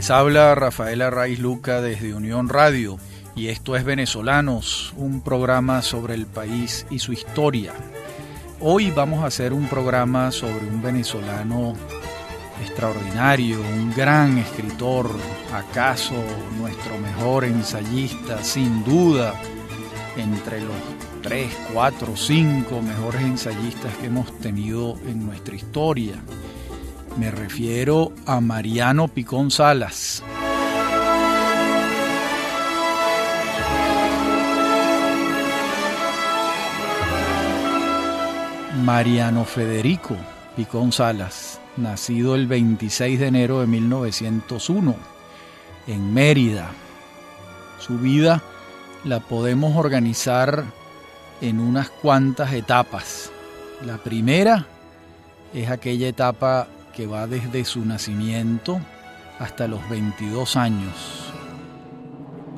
Les habla Rafael Arraiz Luca desde Unión Radio y esto es Venezolanos, un programa sobre el país y su historia. Hoy vamos a hacer un programa sobre un venezolano extraordinario, un gran escritor, acaso nuestro mejor ensayista, sin duda, entre los 3, 4, 5 mejores ensayistas que hemos tenido en nuestra historia. Me refiero a Mariano Picón Salas. Mariano Federico Picón Salas, nacido el 26 de enero de 1901 en Mérida. Su vida la podemos organizar en unas cuantas etapas. La primera es aquella etapa que va desde su nacimiento hasta los 22 años.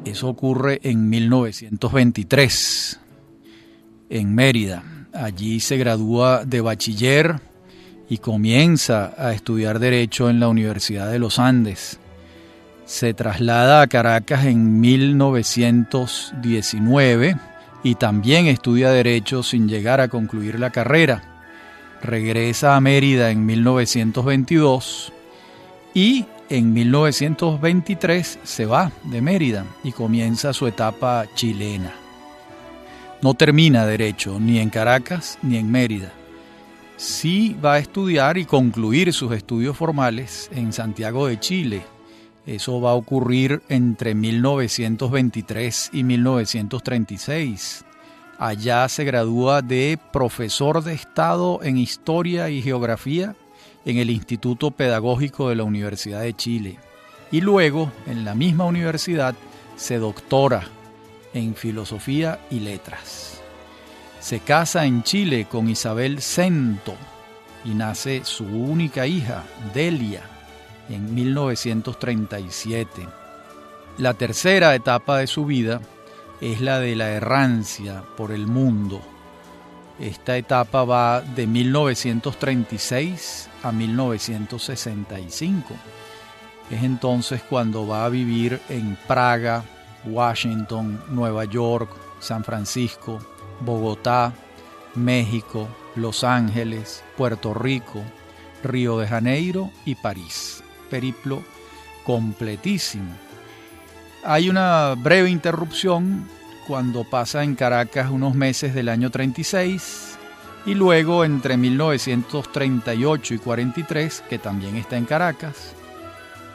Eso ocurre en 1923, en Mérida. Allí se gradúa de bachiller y comienza a estudiar Derecho en la Universidad de los Andes. Se traslada a Caracas en 1919 y también estudia Derecho sin llegar a concluir la carrera. Regresa a Mérida en 1922 y en 1923 se va de Mérida y comienza su etapa chilena. No termina Derecho ni en Caracas ni en Mérida. Sí va a estudiar y concluir sus estudios formales en Santiago de Chile. Eso va a ocurrir entre 1923 y 1936. Allá se gradúa de profesor de Estado en Historia y Geografía en el Instituto Pedagógico de la Universidad de Chile. Y luego, en la misma universidad, se doctora en Filosofía y Letras. Se casa en Chile con Isabel Cento y nace su única hija, Delia, en 1937. La tercera etapa de su vida es la de la errancia por el mundo. Esta etapa va de 1936 a 1965. Es entonces cuando va a vivir en Praga, Washington, Nueva York, San Francisco, Bogotá, México, Los Ángeles, Puerto Rico, Río de Janeiro y París. Periplo completísimo. Hay una breve interrupción cuando pasa en Caracas unos meses del año 36 y luego entre 1938 y 43, que también está en Caracas.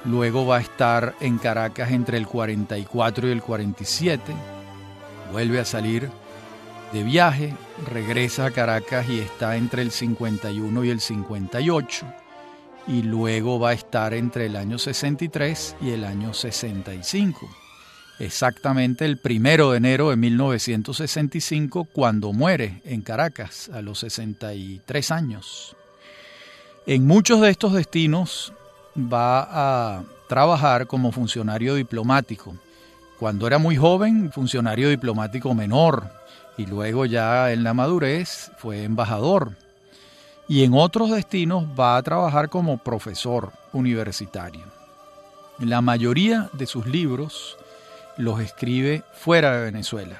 Luego va a estar en Caracas entre el 44 y el 47. Vuelve a salir de viaje, regresa a Caracas y está entre el 51 y el 58. Y luego va a estar entre el año 63 y el año 65. Exactamente el 1 de enero de 1965, cuando muere en Caracas a los 63 años. En muchos de estos destinos va a trabajar como funcionario diplomático. Cuando era muy joven, funcionario diplomático menor, y luego ya en la madurez fue embajador. Y en otros destinos va a trabajar como profesor universitario. La mayoría de sus libros los escribe fuera de Venezuela.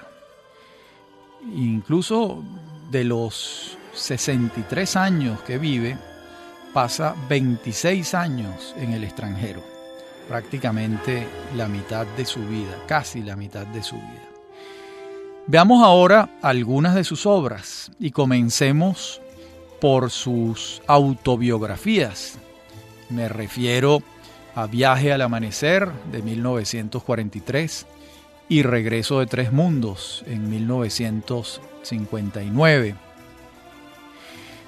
Incluso de los 63 años que vive, pasa 26 años en el extranjero. Prácticamente la mitad de su vida, casi la mitad de su vida. Veamos ahora algunas de sus obras y comencemos por sus autobiografías. Me refiero a Viaje al Amanecer de 1943 y Regreso de Tres Mundos en 1959.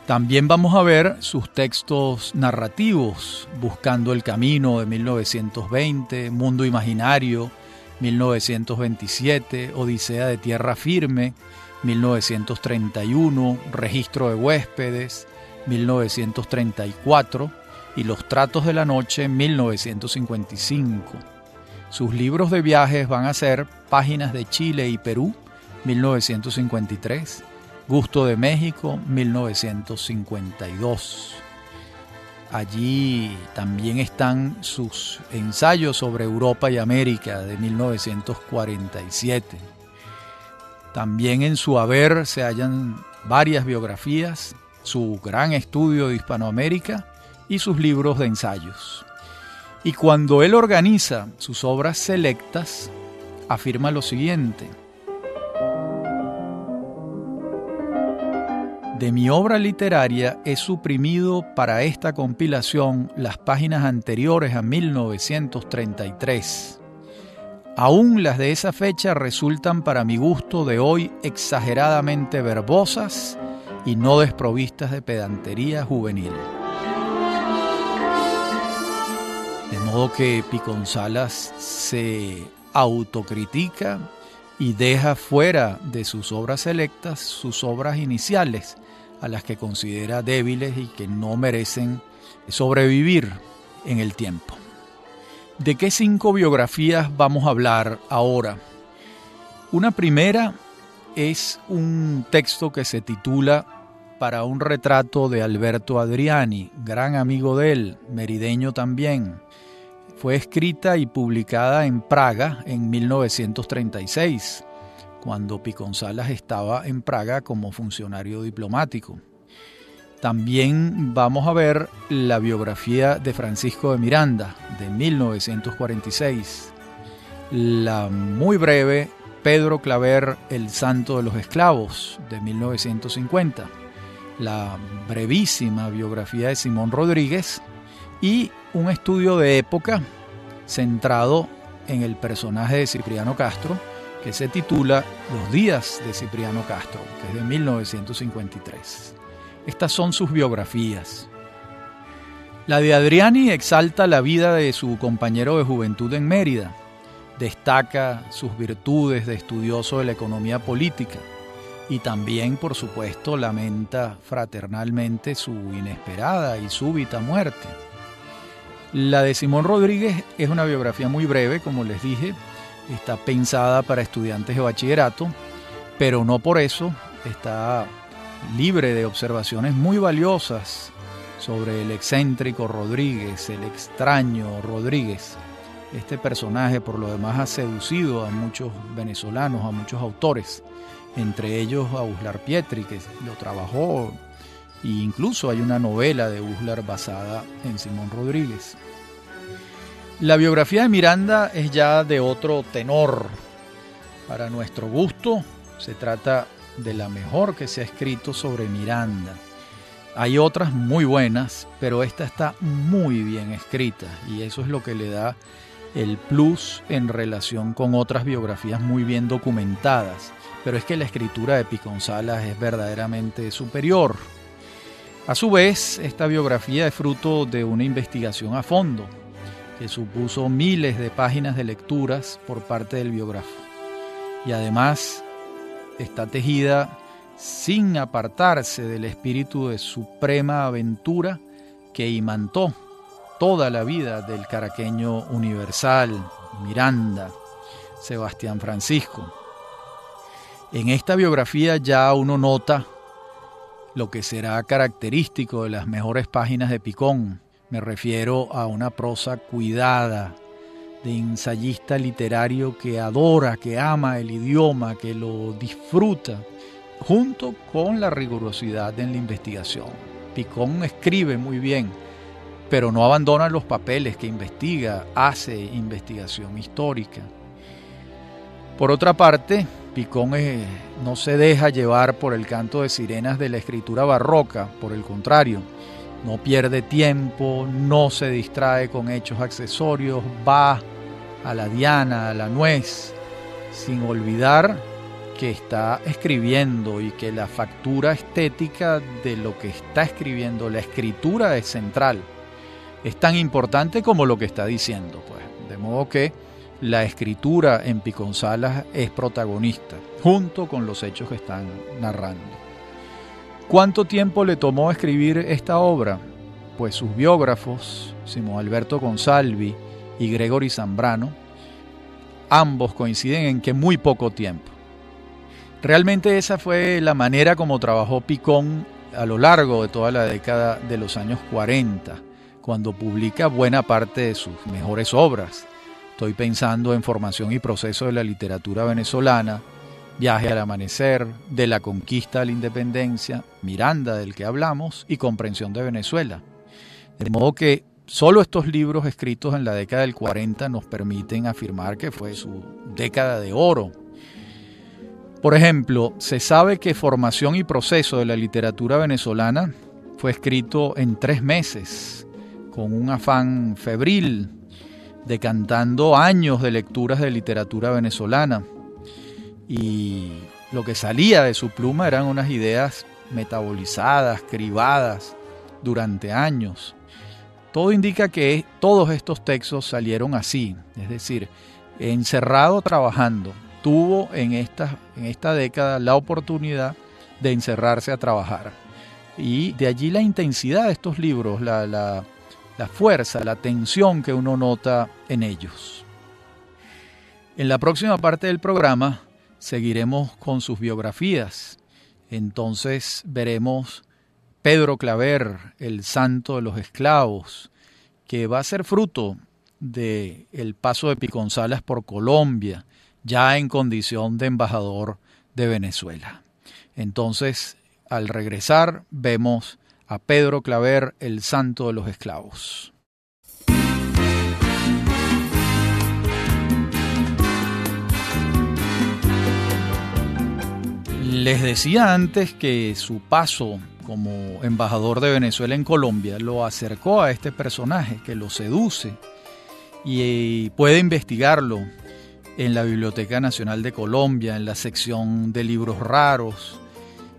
También vamos a ver sus textos narrativos, Buscando el Camino de 1920, Mundo Imaginario 1927, Odisea de Tierra Firme 1931, Registro de Huéspedes 1934 y Los Tratos de la Noche 1955. Sus libros de viajes van a ser Páginas de Chile y Perú 1953, Gusto de México 1952. Allí también están sus ensayos sobre Europa y América de 1947. También en su haber se hallan varias biografías, su gran estudio de Hispanoamérica y sus libros de ensayos. Y cuando él organiza sus obras selectas, afirma lo siguiente: de mi obra literaria he suprimido para esta compilación las páginas anteriores a 1933. Aún las de esa fecha resultan para mi gusto de hoy exageradamente verbosas y no desprovistas de pedantería juvenil. De modo que Piconsalas se autocritica y deja fuera de sus obras selectas sus obras iniciales, a las que considera débiles y que no merecen sobrevivir en el tiempo. ¿De qué 5 biografías vamos a hablar ahora? Una primera es un texto que se titula Para un retrato de Alberto Adriani, gran amigo de él, merideño también. Fue escrita y publicada en Praga en 1936, cuando Piconsalas estaba en Praga como funcionario diplomático. También vamos a ver la biografía de Francisco de Miranda, de 1946. La muy breve Pedro Claver, el santo de los esclavos, de 1950. La brevísima biografía de Simón Rodríguez y un estudio de época centrado en el personaje de Cipriano Castro, que se titula Los días de Cipriano Castro, que es de 1953. Estas son sus biografías. La de Adriani exalta la vida de su compañero de juventud en Mérida, destaca sus virtudes de estudioso de la economía política y también, por supuesto, lamenta fraternalmente su inesperada y súbita muerte. La de Simón Rodríguez es una biografía muy breve, como les dije, está pensada para estudiantes de bachillerato, pero no por eso está libre de observaciones muy valiosas sobre el excéntrico Rodríguez, el extraño Rodríguez. Este personaje, por lo demás, ha seducido a muchos venezolanos, a muchos autores, entre ellos a Uslar Pietri, que lo trabajó, e incluso hay una novela de Uslar basada en Simón Rodríguez. La biografía de Miranda es ya de otro tenor. Para nuestro gusto, se trata de la mejor que se ha escrito sobre Miranda. Hay otras muy buenas, pero esta está muy bien escrita y eso es lo que le da el plus en relación con otras biografías muy bien documentadas. Pero es que la escritura de Piconsalas es verdaderamente superior. A su vez, esta biografía es fruto de una investigación a fondo que supuso miles de páginas de lecturas por parte del biógrafo. Y además está tejida sin apartarse del espíritu de suprema aventura que imantó toda la vida del caraqueño universal, Miranda, Sebastián Francisco. En esta biografía ya uno nota lo que será característico de las mejores páginas de Picón. Me refiero a una prosa cuidada, de ensayista literario que adora, que ama el idioma, que lo disfruta, junto con la rigurosidad en la investigación. Picón escribe muy bien, pero no abandona los papeles que investiga, hace investigación histórica. Por otra parte, Picón no se deja llevar por el canto de sirenas de la escritura barroca, por el contrario, no pierde tiempo, no se distrae con hechos accesorios, va a la diana, a la nuez, sin olvidar que está escribiendo y que la factura estética de lo que está escribiendo, la escritura es central, es tan importante como lo que está diciendo, pues. De modo que la escritura en Piconsalas es protagonista, junto con los hechos que están narrando. ¿Cuánto tiempo le tomó escribir esta obra? Pues sus biógrafos, Simón Alberto Consalvi y Gregory Zambrano, ambos coinciden en que muy poco tiempo. Realmente esa fue la manera como trabajó Picón a lo largo de toda la década de los años 40. cuando publica buena parte de sus mejores obras. Estoy pensando en Formación y proceso de la literatura venezolana, Viaje al amanecer, De la conquista a la independencia, Miranda, del que hablamos, y Comprensión de Venezuela. De modo que solo estos libros escritos en la década del 40 nos permiten afirmar que fue su década de oro. Por ejemplo, se sabe que Formación y proceso de la literatura venezolana fue escrito en 3 meses, con un afán febril, decantando años de lecturas de literatura venezolana. Y lo que salía de su pluma eran unas ideas metabolizadas, cribadas durante años. Todo indica que todos estos textos salieron así, es decir, encerrado trabajando. Tuvo en esta década la oportunidad de encerrarse a trabajar. Y de allí la intensidad de estos libros, la fuerza, la tensión que uno nota en ellos. En la próxima parte del programa seguiremos con sus biografías. Entonces veremos Pedro Claver, el santo de los esclavos, que va a ser fruto del paso de Picón Salas por Colombia, ya en condición de embajador de Venezuela. Entonces, al regresar, vemos a Pedro Claver, el santo de los esclavos. Les decía antes que su paso como embajador de Venezuela en Colombia lo acercó a este personaje, que lo seduce y puede investigarlo en la Biblioteca Nacional de Colombia, en la sección de libros raros,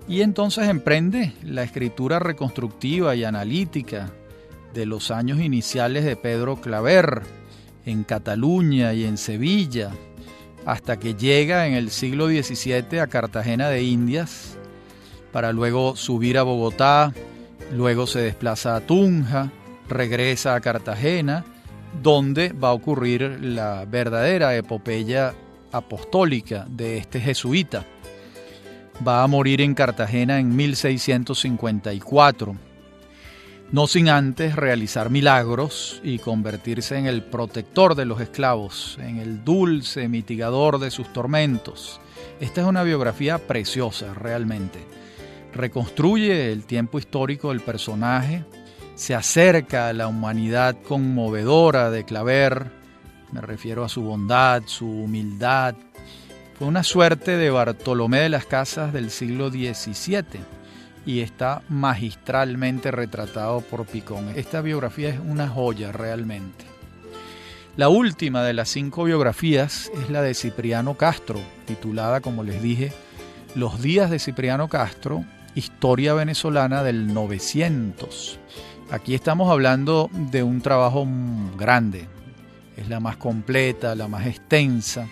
y entonces emprende la escritura reconstructiva y analítica de los años iniciales de Pedro Claver en Cataluña y en Sevilla, hasta que llega en el siglo XVII a Cartagena de Indias, para luego subir a Bogotá, luego se desplaza a Tunja, regresa a Cartagena, donde va a ocurrir la verdadera epopeya apostólica de este jesuita. Va a morir en Cartagena en 1654, no sin antes realizar milagros y convertirse en el protector de los esclavos, en el dulce mitigador de sus tormentos. Esta es una biografía preciosa realmente. Reconstruye el tiempo histórico del personaje, se acerca a la humanidad conmovedora de Claver, me refiero a su bondad, su humildad. Fue una suerte de Bartolomé de las Casas del siglo XVII y está magistralmente retratado por Picón. Esta biografía es una joya realmente. La última de las 5 biografías es la de Cipriano Castro, titulada, como les dije, Los días de Cipriano Castro, Historia venezolana del 900. Aquí estamos hablando de un trabajo grande, es la más completa, la más extensa.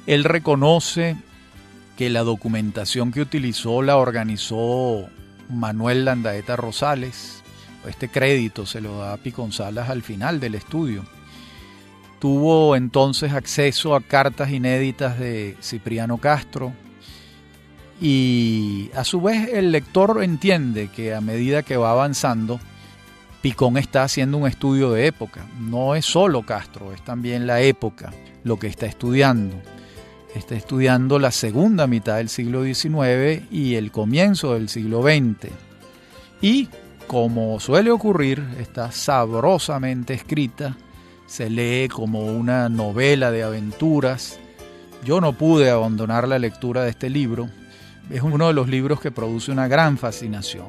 Él reconoce que la documentación que utilizó la organizó Manuel Landaeta Rosales. Este crédito se lo da a Picón Salas al final del estudio. Tuvo entonces acceso a cartas inéditas de Cipriano Castro y a su vez el lector entiende que a medida que va avanzando, Picón está haciendo un estudio de época. No es solo Castro, es también la época lo que está estudiando. Está estudiando la segunda mitad del siglo XIX y el comienzo del siglo XX. Y, como suele ocurrir, está sabrosamente escrita, se lee como una novela de aventuras. Yo no pude abandonar la lectura de este libro. Es uno de los libros que produce una gran fascinación.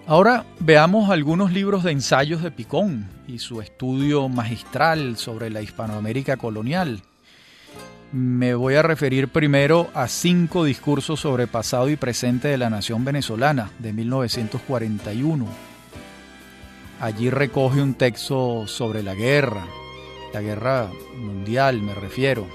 Ahora veamos algunos libros de ensayos de Picón y su estudio magistral sobre la Hispanoamérica colonial. Me voy a referir primero a 5 discursos sobre pasado y presente de la nación venezolana, de 1941. Allí recoge un texto sobre la guerra mundial me refiero,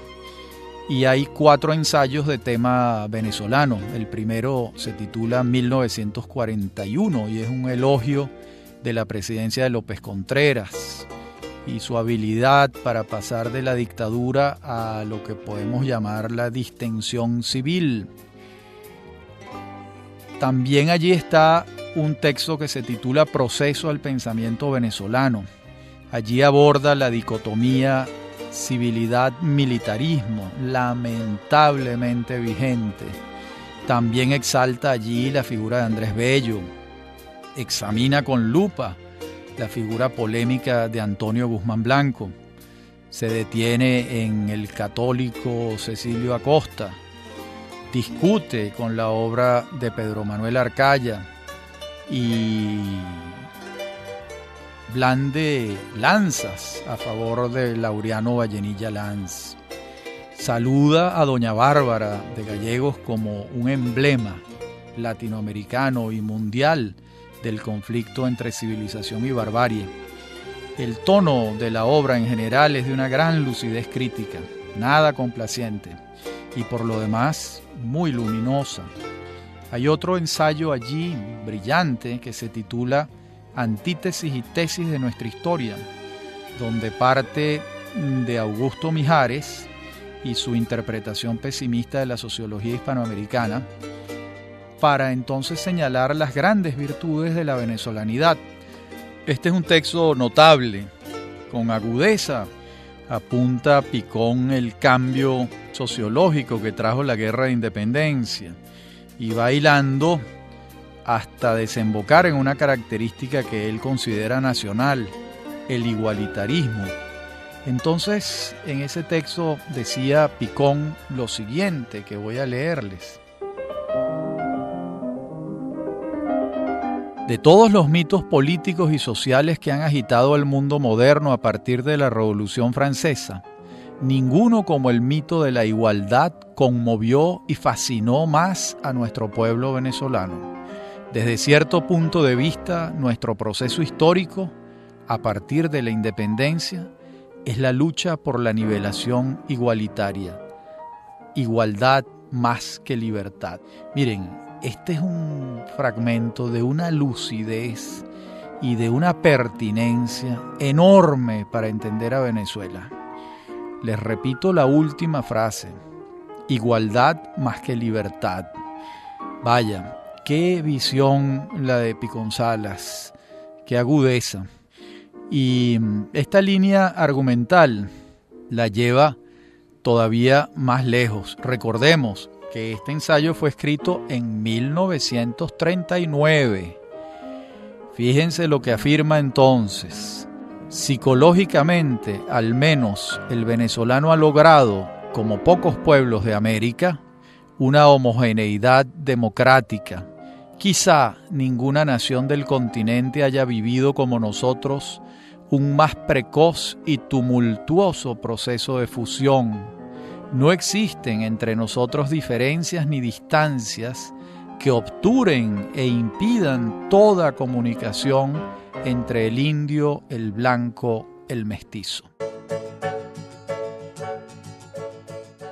y hay 4 ensayos de tema venezolano. El primero se titula 1941 y es un elogio de la presidencia de López Contreras y su habilidad para pasar de la dictadura a lo que podemos llamar la distensión civil. También allí está un texto que se titula Proceso al pensamiento venezolano. Allí aborda la dicotomía civilidad-militarismo, lamentablemente vigente. También exalta allí la figura de Andrés Bello. Examina con lupa la figura polémica de Antonio Guzmán Blanco. Se detiene en el católico Cecilio Acosta. Discute con la obra de Pedro Manuel Arcaya y blande lanzas a favor de Laureano Vallenilla Lanz. Saluda a doña Bárbara de Gallegos como un emblema latinoamericano y mundial del conflicto entre civilización y barbarie. El tono de la obra en general es de una gran lucidez crítica, nada complaciente y por lo demás muy luminosa. Hay otro ensayo allí brillante que se titula Antítesis y tesis de nuestra historia, donde parte de Augusto Mijares y su interpretación pesimista de la sociología hispanoamericana, para entonces señalar las grandes virtudes de la venezolanidad. Este es un texto notable, con agudeza apunta Picón el cambio sociológico que trajo la guerra de independencia y va hilando hasta desembocar en una característica que él considera nacional, el igualitarismo. Entonces, en ese texto decía Picón lo siguiente, que voy a leerles. De todos los mitos políticos y sociales que han agitado el mundo moderno a partir de la Revolución Francesa, ninguno como el mito de la igualdad conmovió y fascinó más a nuestro pueblo venezolano. Desde cierto punto de vista, nuestro proceso histórico, a partir de la independencia, es la lucha por la nivelación igualitaria. Igualdad más que libertad. Miren, este es un fragmento de una lucidez y de una pertinencia enorme para entender a Venezuela. Les repito la última frase: igualdad más que libertad. Vaya, qué visión la de Picón Salas, qué agudeza. Y esta línea argumental la lleva todavía más lejos. Recordemos que este ensayo fue escrito en 1939. Fíjense lo que afirma entonces. Psicológicamente, al menos el venezolano ha logrado, como pocos pueblos de América, una homogeneidad democrática. Quizá ninguna nación del continente haya vivido como nosotros un más precoz y tumultuoso proceso de fusión. No existen entre nosotros diferencias ni distancias que obturen e impidan toda comunicación entre el indio, el blanco, el mestizo.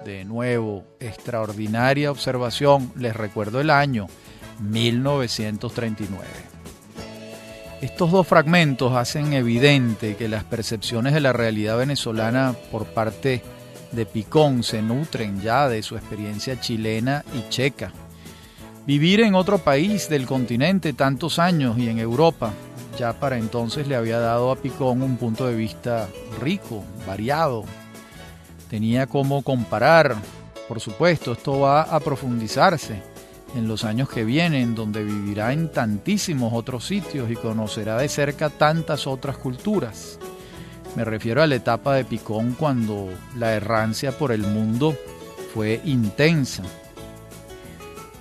De nuevo, extraordinaria observación, les recuerdo el año 1939. Estos dos fragmentos hacen evidente que las percepciones de la realidad venezolana por parte de Picón se nutren ya de su experiencia chilena y checa. Vivir en otro país del continente tantos años y en Europa, ya para entonces le había dado a Picón un punto de vista rico, variado. Tenía cómo comparar. Por supuesto, esto va a profundizarse en los años que vienen, donde vivirá en tantísimos otros sitios y conocerá de cerca tantas otras culturas. Me refiero a la etapa de Picón cuando la errancia por el mundo fue intensa.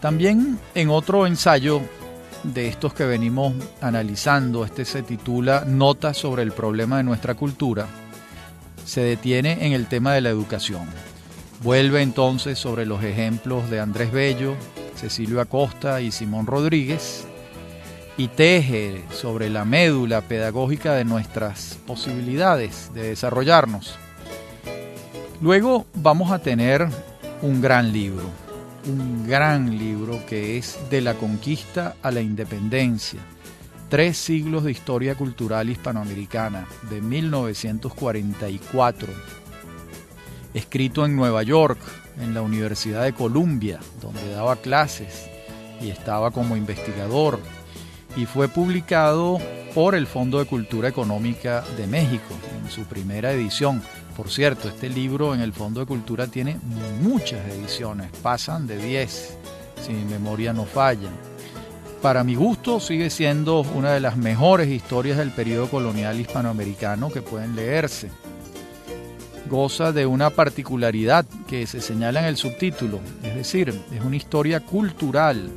También en otro ensayo de estos que venimos analizando, este se titula Notas sobre el problema de nuestra cultura, se detiene en el tema de la educación. Vuelve entonces sobre los ejemplos de Andrés Bello, Cecilio Acosta y Simón Rodríguez, y teje sobre la médula pedagógica de nuestras posibilidades de desarrollarnos. Luego vamos a tener un gran libro que es De la conquista a la independencia, 3 siglos de historia cultural hispanoamericana, de 1944, escrito en Nueva York, en la Universidad de Columbia, donde daba clases y estaba como investigador, y fue publicado por el Fondo de Cultura Económica de México en su primera edición. Por cierto, este libro en el Fondo de Cultura tiene muchas ediciones, pasan de 10, si mi memoria no falla. Para mi gusto sigue siendo una de las mejores historias del periodo colonial hispanoamericano que pueden leerse. Goza de una particularidad que se señala en el subtítulo, es decir, es una historia cultural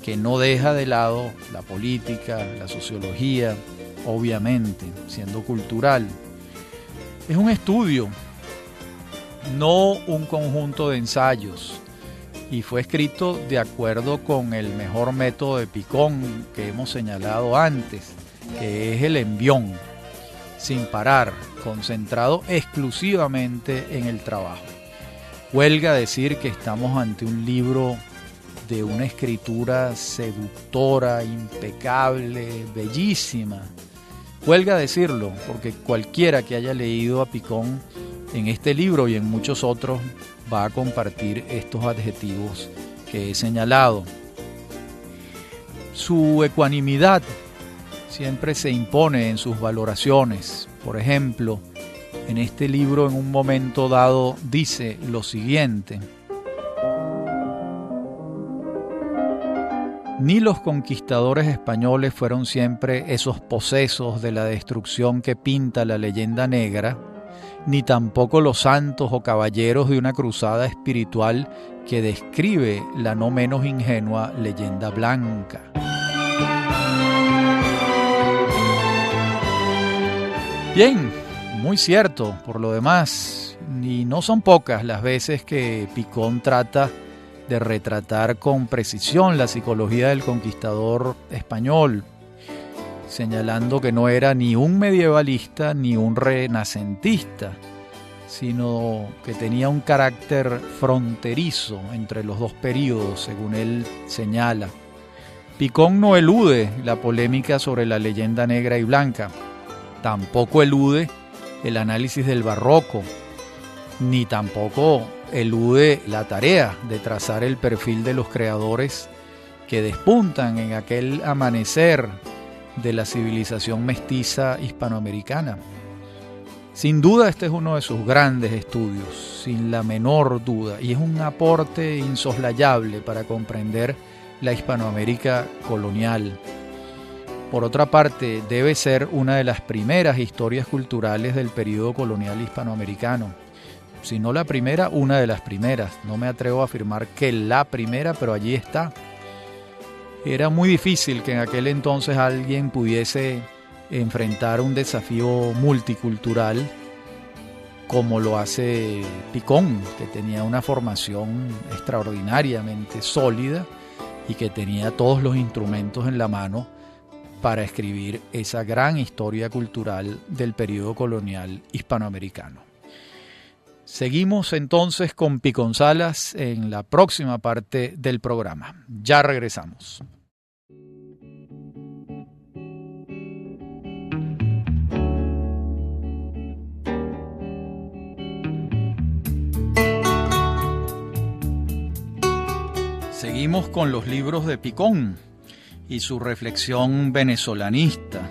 que no deja de lado la política, la sociología, obviamente, siendo cultural. Es un estudio, no un conjunto de ensayos, y fue escrito de acuerdo con el mejor método de Picón que hemos señalado antes, que es el envión, sin parar, concentrado exclusivamente en el trabajo. Huelga decir que estamos ante un libro de una escritura seductora, impecable, bellísima. Huelga decirlo, porque cualquiera que haya leído a Picón en este libro y en muchos otros va a compartir estos adjetivos que he señalado. Su ecuanimidad siempre se impone en sus valoraciones. Por ejemplo, en este libro en un momento dado dice lo siguiente: ni los conquistadores españoles fueron siempre esos posesos de la destrucción que pinta la leyenda negra, ni tampoco los santos o caballeros de una cruzada espiritual que describe la no menos ingenua leyenda blanca. Bien, muy cierto, por lo demás, y no son pocas las veces que Picón trata de retratar con precisión la psicología del conquistador español, señalando que no era ni un medievalista ni un renacentista, sino que tenía un carácter fronterizo entre los dos períodos, según él señala. Picón no elude la polémica sobre la leyenda negra y blanca, tampoco elude el análisis del barroco, ni tampoco elude la tarea de trazar el perfil de los creadores que despuntan en aquel amanecer de la civilización mestiza hispanoamericana. Sin duda este es uno de sus grandes estudios, sin la menor duda, y es un aporte insoslayable para comprender la Hispanoamérica colonial. Por otra parte, debe ser una de las primeras historias culturales del periodo colonial hispanoamericano. Si no la primera, una de las primeras. No me atrevo a afirmar que la primera, pero allí está. Era muy difícil que en aquel entonces alguien pudiese enfrentar un desafío multicultural como lo hace Picón, que tenía una formación extraordinariamente sólida y que tenía todos los instrumentos en la mano para escribir esa gran historia cultural del periodo colonial hispanoamericano. Seguimos entonces con Picón Salas en la próxima parte del programa. Ya regresamos. Seguimos con los libros de Picón y su reflexión venezolanista.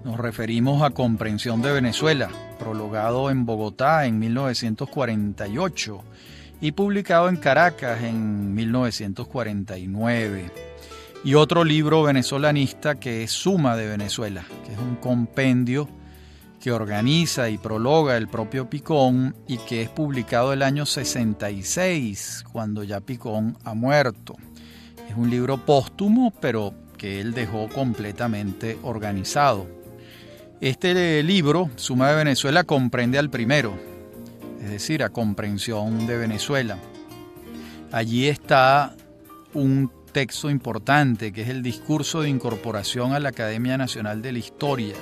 Nos referimos a Comprensión de Venezuela, prologado en Bogotá en 1948 y publicado en Caracas en 1949. Y otro libro venezolanista que es Suma de Venezuela, que es un compendio que organiza y prologa el propio Picón y que es publicado el año 66, cuando ya Picón ha muerto. Es un libro póstumo, pero que él dejó completamente organizado. Este libro, Suma de Venezuela, comprende al primero, es decir, a Comprensión de Venezuela. Allí está un texto importante, que es el discurso de incorporación a la Academia Nacional de la Historia,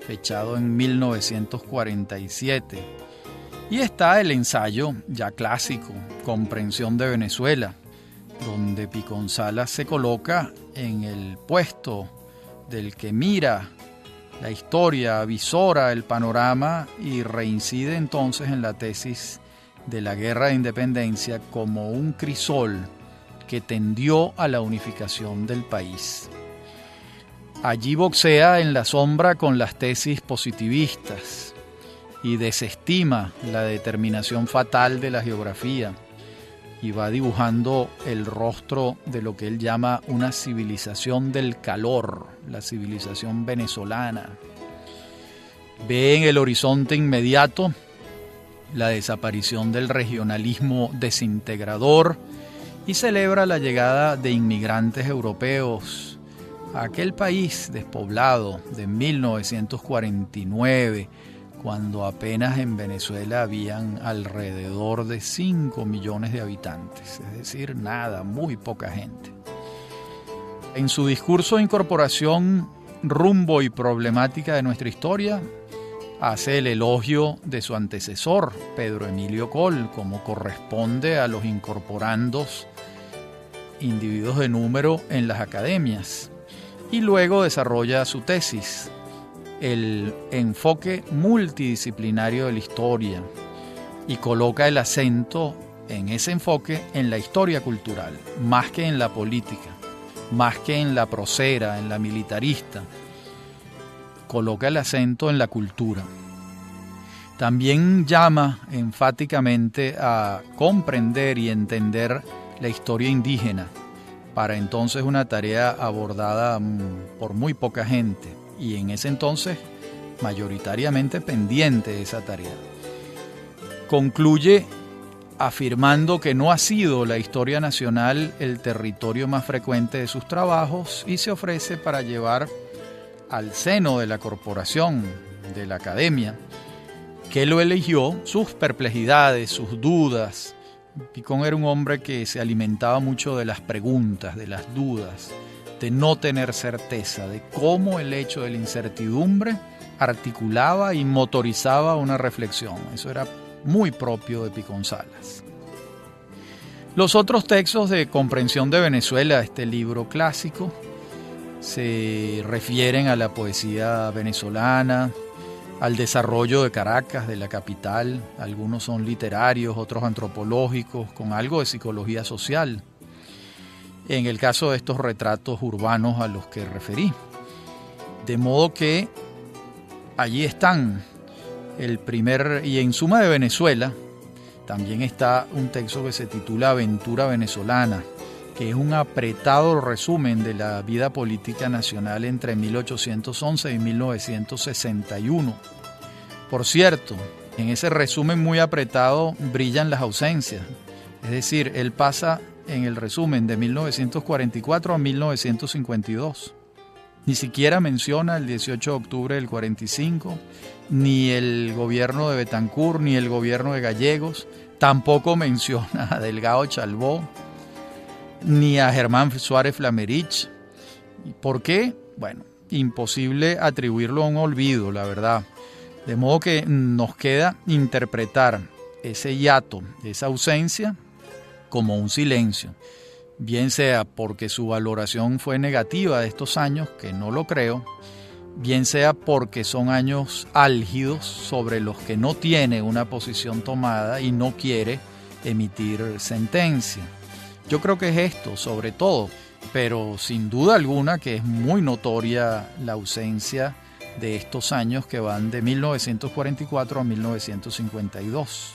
fechado en 1947. Y está el ensayo ya clásico, Comprensión de Venezuela, donde Picón Salas se coloca en el puesto del que mira la historia, avisora el panorama y reincide entonces en la tesis de la Guerra de Independencia como un crisol que tendió a la unificación del país. Allí boxea en la sombra con las tesis positivistas y desestima la determinación fatal de la geografía y va dibujando el rostro de lo que él llama una civilización del calor, la civilización venezolana. Ve en el horizonte inmediato la desaparición del regionalismo desintegrador y celebra la llegada de inmigrantes europeos a aquel país despoblado de 1949, cuando apenas en Venezuela habían alrededor de 5 millones de habitantes, es decir, nada, muy poca gente. En su discurso de incorporación, rumbo y problemática de nuestra historia, hace el elogio de su antecesor, Pedro Emilio Coll, como corresponde a los incorporandos, individuos de número en las academias, y luego desarrolla su tesis, el enfoque multidisciplinario de la historia, y coloca el acento en ese enfoque en la historia cultural, más que en la política, más que en la prosera, en la militarista. Coloca el acento en la cultura. También llama enfáticamente a comprender y entender la historia indígena, para entonces una tarea abordada por muy poca gente, y en ese entonces mayoritariamente pendiente de esa tarea. Concluye afirmando que no ha sido la historia nacional el territorio más frecuente de sus trabajos y se ofrece para llevar al seno de la corporación, de la academia, que lo eligió, sus perplejidades, sus dudas. Picón era un hombre que se alimentaba mucho de las preguntas, de las dudas, de no tener certeza, de cómo el hecho de la incertidumbre articulaba y motorizaba una reflexión. Eso era muy propio de Picón Salas. Los otros textos de comprensión de Venezuela, este libro clásico, se refieren a la poesía venezolana, al desarrollo de Caracas, de la capital. Algunos son literarios, otros antropológicos, con algo de psicología social. En el caso de estos retratos urbanos a los que referí. De modo que allí están el primer, y en Suma de Venezuela también está un texto que se titula Aventura Venezolana, que es un apretado resumen de la vida política nacional entre 1811 y 1961. Por cierto, en ese resumen muy apretado brillan las ausencias, es decir, él pasa en el resumen de 1944 a 1952. Ni siquiera menciona el 18 de octubre del 45, ni el gobierno de Betancur, ni el gobierno de Gallegos, tampoco menciona a Delgado Chalbó, ni a Germán Suárez Flamerich. ¿Por qué? Bueno, imposible atribuirlo a un olvido, la verdad. De modo que nos queda interpretar ese hiato, esa ausencia, como un silencio. Bien sea porque su valoración fue negativa de estos años, que no lo creo, bien sea porque son años álgidos sobre los que no tiene una posición tomada y no quiere emitir sentencia. Yo creo que es esto, sobre todo, pero sin duda alguna que es muy notoria la ausencia de estos años que van de 1944 a 1952.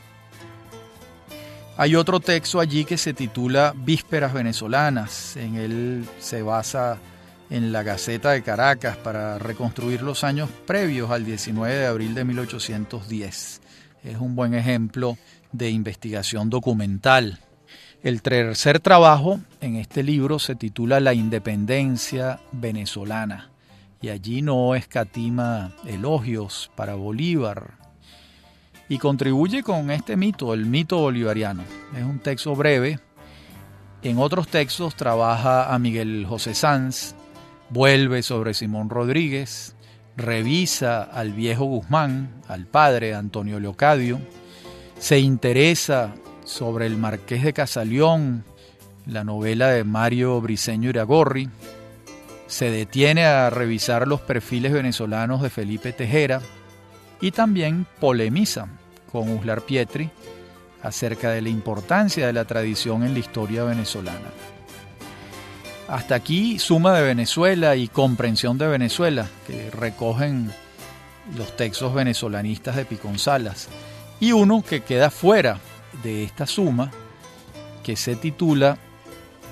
Hay otro texto allí que se titula Vísperas Venezolanas. En él se basa en la Gaceta de Caracas para reconstruir los años previos al 19 de abril de 1810. Es un buen ejemplo de investigación documental. El tercer trabajo en este libro se titula La Independencia Venezolana, y allí no escatima elogios para Bolívar y contribuye con este mito, el mito bolivariano. Es un texto breve. En otros textos trabaja a Miguel José Sanz, vuelve sobre Simón Rodríguez, revisa al viejo Guzmán, al padre Antonio Leocadio, se interesa sobre el Marqués de Casaleón, la novela de Mario Briceño Iragorri, se detiene a revisar los perfiles venezolanos de Felipe Tejera y también polemiza con Uslar Pietri acerca de la importancia de la tradición en la historia venezolana. Hasta aquí Suma de Venezuela y Comprensión de Venezuela, que recogen los textos venezolanistas de Picón Salas. Y uno que queda fuera de esta suma, que se titula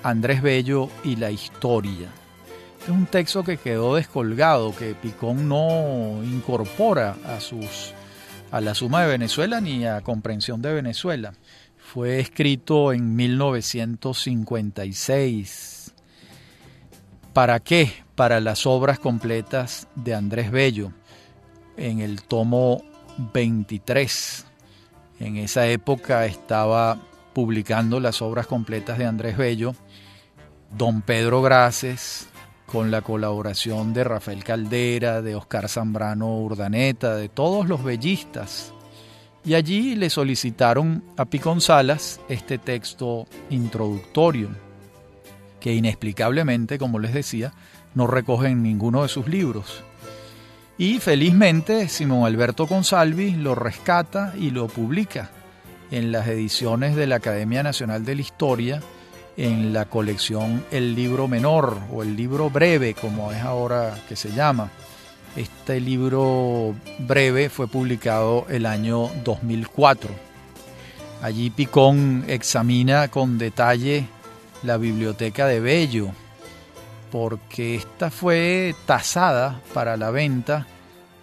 Andrés Bello y la historia. Es un texto que quedó descolgado, que Picón no incorpora a la Suma de Venezuela ni a Comprensión de Venezuela. Fue escrito en 1956. ¿Para qué? Para las obras completas de Andrés Bello, en el tomo 23. En esa época estaba publicando las obras completas de Andrés Bello don Pedro Grases, con la colaboración de Rafael Caldera, de Oscar Zambrano Urdaneta, de todos los bellistas. Y allí le solicitaron a Picón Salas este texto introductorio, que inexplicablemente, como les decía, no recoge en ninguno de sus libros. Y felizmente Simón Alberto Consalvi lo rescata y lo publica en las ediciones de la Academia Nacional de la Historia, en la colección El Libro Menor o El Libro Breve, como es ahora que se llama. Este libro breve fue publicado el año 2004. Allí Picón examina con detalle la biblioteca de Bello, porque esta fue tasada para la venta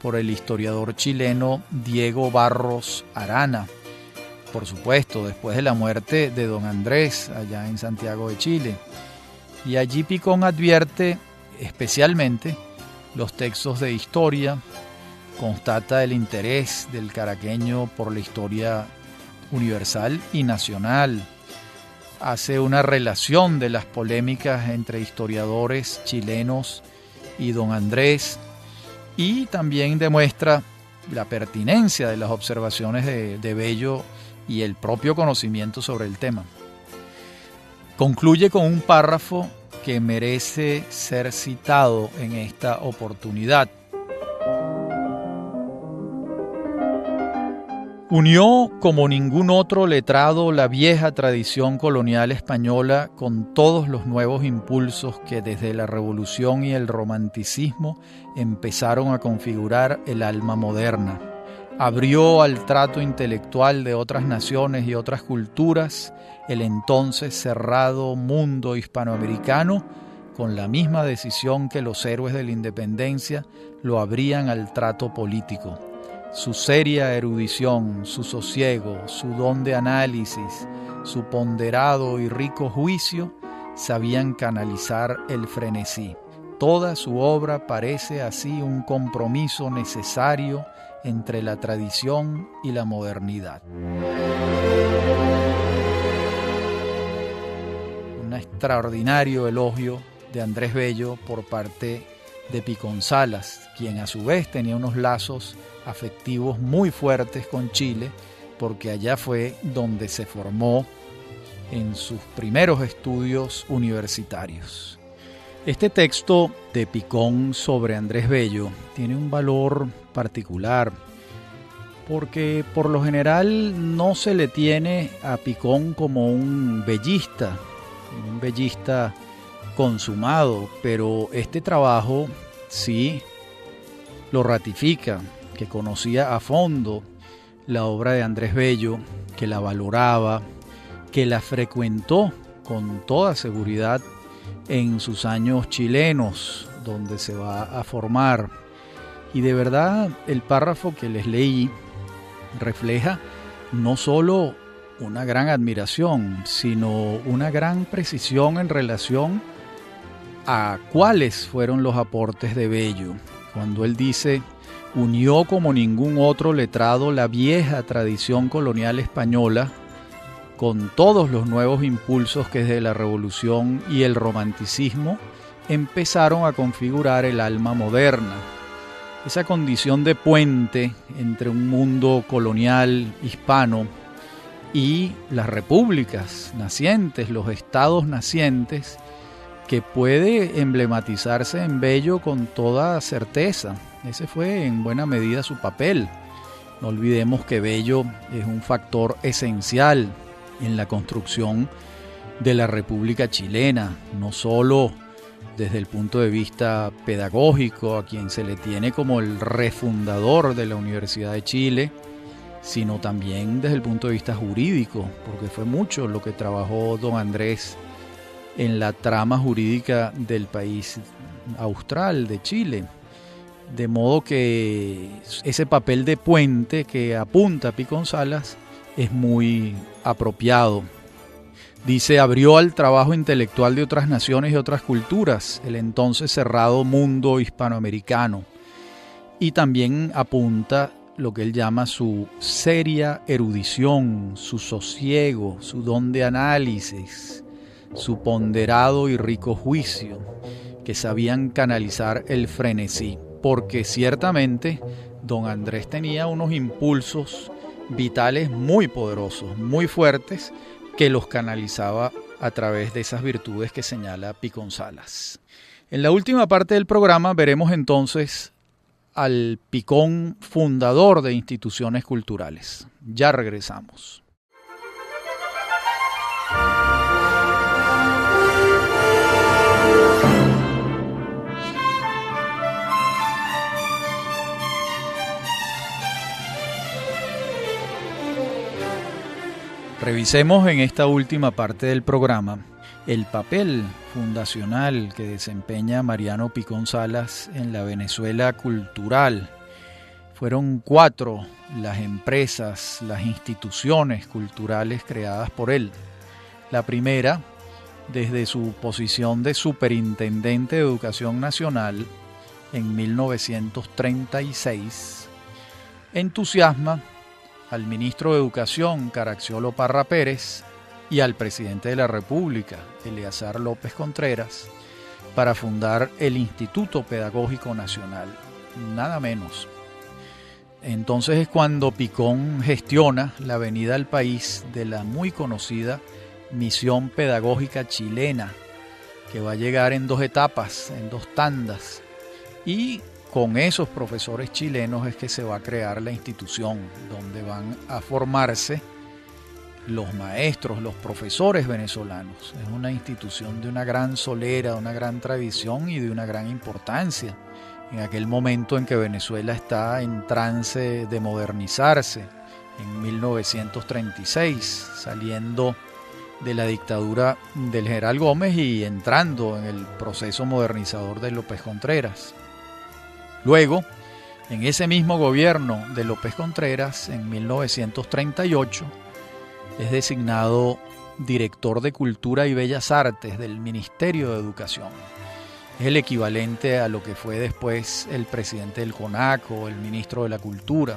por el historiador chileno Diego Barros Arana, por supuesto, después de la muerte de don Andrés allá en Santiago de Chile. Y allí Picón advierte especialmente los textos de historia, constata el interés del caraqueño por la historia universal y nacional, hace una relación de las polémicas entre historiadores chilenos y don Andrés, y también demuestra la pertinencia de las observaciones de Bello y el propio conocimiento sobre el tema. Concluye con un párrafo que merece ser citado en esta oportunidad. Unió como ningún otro letrado la vieja tradición colonial española con todos los nuevos impulsos que desde la Revolución y el Romanticismo empezaron a configurar el alma moderna. Abrió al trato intelectual de otras naciones y otras culturas el entonces cerrado mundo hispanoamericano con la misma decisión que los héroes de la independencia lo abrían al trato político. Su seria erudición, su sosiego, su don de análisis, su ponderado y rico juicio sabían canalizar el frenesí. Toda su obra parece así un compromiso necesario entre la tradición y la modernidad. Un extraordinario elogio de Andrés Bello por parte de Picón Salas, quien a su vez tenía unos lazos afectivos muy fuertes con Chile, porque allá fue donde se formó en sus primeros estudios universitarios. Este texto de Picón sobre Andrés Bello tiene un valor particular, porque por lo general no se le tiene a Picón como un bellista consumado, pero este trabajo sí lo ratifica, que conocía a fondo la obra de Andrés Bello, que la valoraba, que la frecuentó con toda seguridad en sus años chilenos, donde se va a formar. Y de verdad el párrafo que les leí refleja no solo una gran admiración, sino una gran precisión en relación a cuáles fueron los aportes de Bello. Cuando él dice: unió como ningún otro letrado la vieja tradición colonial española con todos los nuevos impulsos que desde la Revolución y el Romanticismo empezaron a configurar el alma moderna. Esa condición de puente entre un mundo colonial hispano y las repúblicas nacientes, los estados nacientes, que puede emblematizarse en Bello con toda certeza. Ese fue en buena medida su papel. No olvidemos que Bello es un factor esencial en la construcción de la República Chilena, no solo desde el punto de vista pedagógico, a quien se le tiene como el refundador de la Universidad de Chile, sino también desde el punto de vista jurídico, porque fue mucho lo que trabajó don Andrés en la trama jurídica del país austral, de Chile. De modo que ese papel de puente que apunta Picón Salas es muy apropiado. Dice, abrió al trabajo intelectual de otras naciones y otras culturas, el entonces cerrado mundo hispanoamericano. Y también apunta lo que él llama su seria erudición, su sosiego, su don de análisis, su ponderado y rico juicio, que sabían canalizar el frenesí. Porque ciertamente don Andrés tenía unos impulsos vitales muy poderosos, muy fuertes, que los canalizaba a través de esas virtudes que señala Picón Salas. En la última parte del programa veremos entonces al Picón fundador de instituciones culturales. Ya regresamos. Revisemos en esta última parte del programa el papel fundacional que desempeña Mariano Picón Salas en la Venezuela cultural. Fueron 4 las empresas, las instituciones culturales creadas por él. La primera, desde su posición de superintendente de Educación Nacional en 1936, entusiasma al ministro de Educación, Caracciolo Parra Pérez, y al presidente de la República, Eleazar López Contreras, para fundar el Instituto Pedagógico Nacional, nada menos. Entonces es cuando Picón gestiona la venida al país de la muy conocida Misión Pedagógica Chilena, que va a llegar en 2 etapas, en 2 tandas, y con esos profesores chilenos es que se va a crear la institución, donde van a formarse los maestros, los profesores venezolanos. Es una institución de una gran solera, de una gran tradición y de una gran importancia. En aquel momento en que Venezuela está en trance de modernizarse, en 1936, saliendo de la dictadura del general Gómez y entrando en el proceso modernizador de López Contreras. Luego, en ese mismo gobierno de López Contreras, en 1938, es designado director de Cultura y Bellas Artes del Ministerio de Educación. Es el equivalente a lo que fue después el presidente del CONACO, el ministro de la Cultura.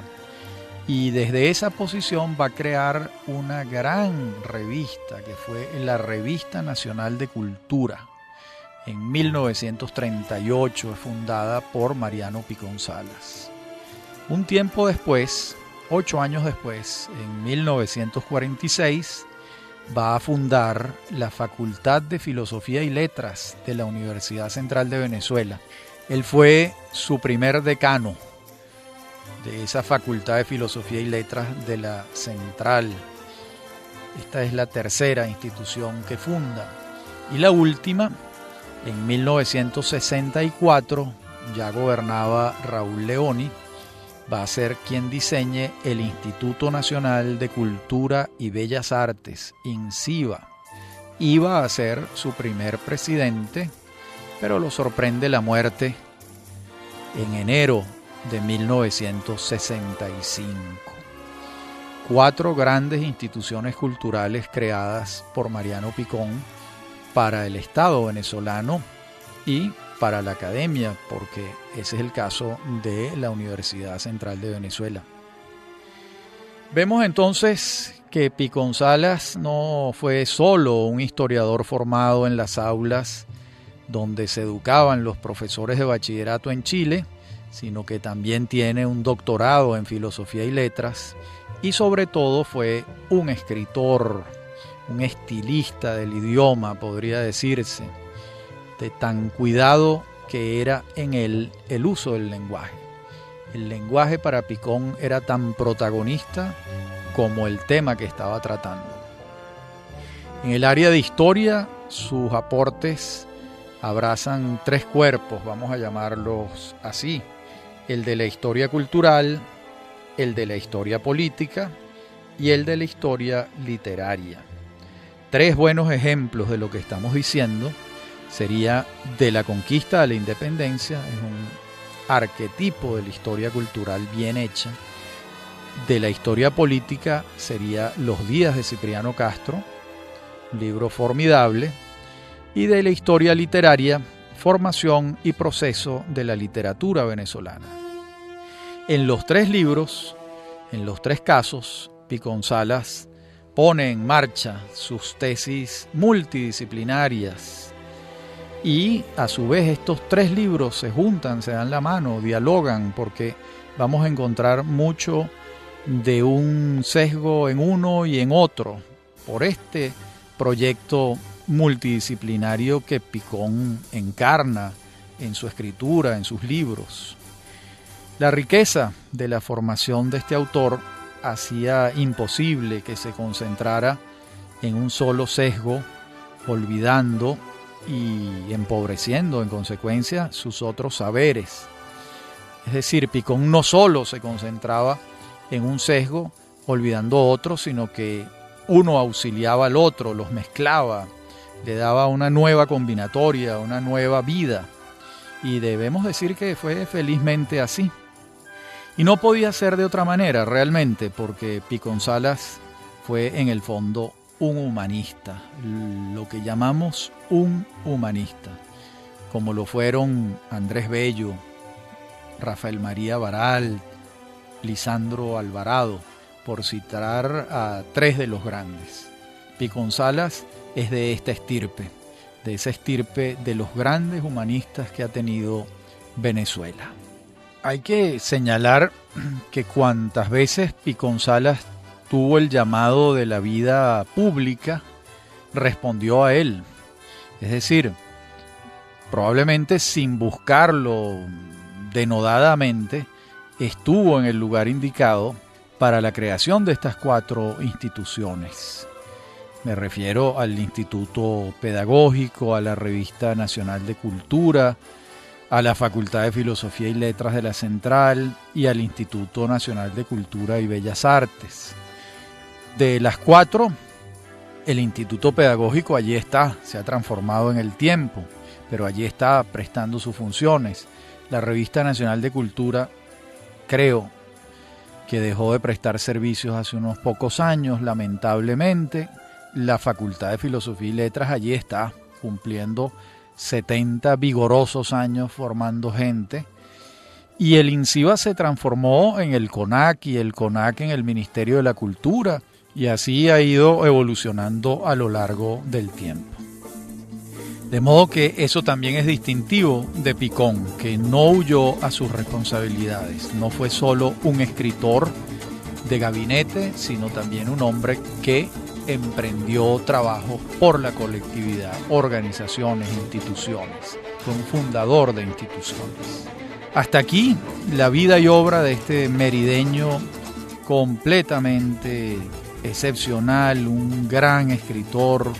Y desde esa posición va a crear una gran revista, que fue la Revista Nacional de Cultura. En 1938 es fundada por Mariano Picón Salas. Un tiempo después, 8 años después, en 1946, va a fundar la Facultad de Filosofía y Letras de la Universidad Central de Venezuela. Él fue su primer decano de esa Facultad de Filosofía y Letras de la Central. Esta es la tercera institución que funda. Y la última, en 1964, ya gobernaba Raúl Leoni, va a ser quien diseñe el Instituto Nacional de Cultura y Bellas Artes, INCIBA. Iba a ser su primer presidente, pero lo sorprende la muerte en enero de 1965. 4 grandes instituciones culturales creadas por Mariano Picón para el Estado venezolano y para la academia, porque ese es el caso de la Universidad Central de Venezuela. Vemos entonces que Picón Salas no fue solo un historiador formado en las aulas donde se educaban los profesores de bachillerato en Chile, sino que también tiene un doctorado en Filosofía y Letras y sobre todo fue un escritor, un estilista del idioma, podría decirse, de tan cuidado que era en él el uso del lenguaje. El lenguaje para Picón era tan protagonista como el tema que estaba tratando. En el área de historia, sus aportes abrazan tres cuerpos, vamos a llamarlos así: el de la historia cultural, el de la historia política y el de la historia literaria. Tres buenos ejemplos de lo que estamos diciendo sería de la conquista a la independencia, es un arquetipo de la historia cultural bien hecha. De la historia política sería Los días de Cipriano Castro, un libro formidable. Y de la historia literaria, Formación y proceso de la literatura venezolana. En los tres libros, en los tres casos, Picón Salas pone en marcha sus tesis multidisciplinarias y a su vez estos tres libros se juntan, se dan la mano, dialogan, porque vamos a encontrar mucho de un sesgo en uno y en otro por este proyecto multidisciplinario que Picón encarna en su escritura, en sus libros. La riqueza de la formación de este autor hacía imposible que se concentrara en un solo sesgo, olvidando y empobreciendo en consecuencia sus otros saberes. Es decir, Picón no solo se concentraba en un sesgo, olvidando otros, sino que uno auxiliaba al otro, los mezclaba, le daba una nueva combinatoria, una nueva vida. Y debemos decir que fue felizmente así. Y no podía ser de otra manera realmente, porque Picón Salas fue en el fondo un humanista, lo que llamamos un humanista, como lo fueron Andrés Bello, Rafael María Baral, Lisandro Alvarado, por citar a tres de los grandes. Picón Salas es de esta estirpe, de esa estirpe de los grandes humanistas que ha tenido Venezuela. Hay que señalar que cuantas veces Picón Salas tuvo el llamado de la vida pública, respondió a él. Es decir, probablemente sin buscarlo denodadamente, estuvo en el lugar indicado para la creación de estas cuatro instituciones. Me refiero al Instituto Pedagógico, a la Revista Nacional de Cultura, a la Facultad de Filosofía y Letras de la Central y al Instituto Nacional de Cultura y Bellas Artes. De las cuatro, el Instituto Pedagógico allí está, se ha transformado en el tiempo, pero allí está prestando sus funciones. La Revista Nacional de Cultura, creo que dejó de prestar servicios hace unos pocos años, lamentablemente. La Facultad de Filosofía y Letras allí está, cumpliendo 70 vigorosos años formando gente. Y el INCIBA se transformó en el CONAC y el CONAC en el Ministerio de la Cultura, y así ha ido evolucionando a lo largo del tiempo. De modo que eso también es distintivo de Picón, que no huyó a sus responsabilidades. No fue solo un escritor de gabinete, sino también un hombre que emprendió trabajo por la colectividad, organizaciones, instituciones. Fue un fundador de instituciones. Hasta aquí la vida y obra de este merideño completamente excepcional, un gran escritor,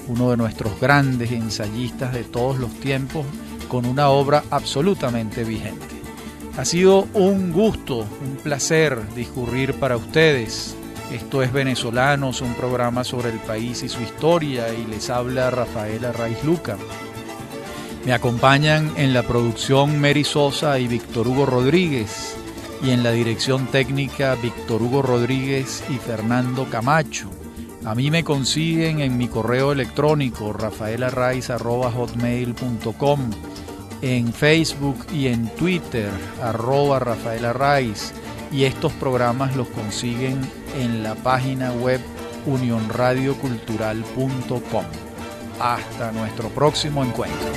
uno de nuestros grandes ensayistas de todos los tiempos, con una obra absolutamente vigente. Ha sido un gusto, un placer discurrir para ustedes. Esto es Venezolanos, un programa sobre el país y su historia, y les habla Rafael Arraiz Luca. Me acompañan en la producción Mary Sosa y Víctor Hugo Rodríguez, y en la dirección técnica Víctor Hugo Rodríguez y Fernando Camacho. A mí me consiguen en mi correo electrónico rafaelarraiz@hotmail.com, en Facebook y en Twitter @rafaelarraiz, y estos programas los consiguen en la página web unionradiocultural.com. Hasta nuestro próximo encuentro.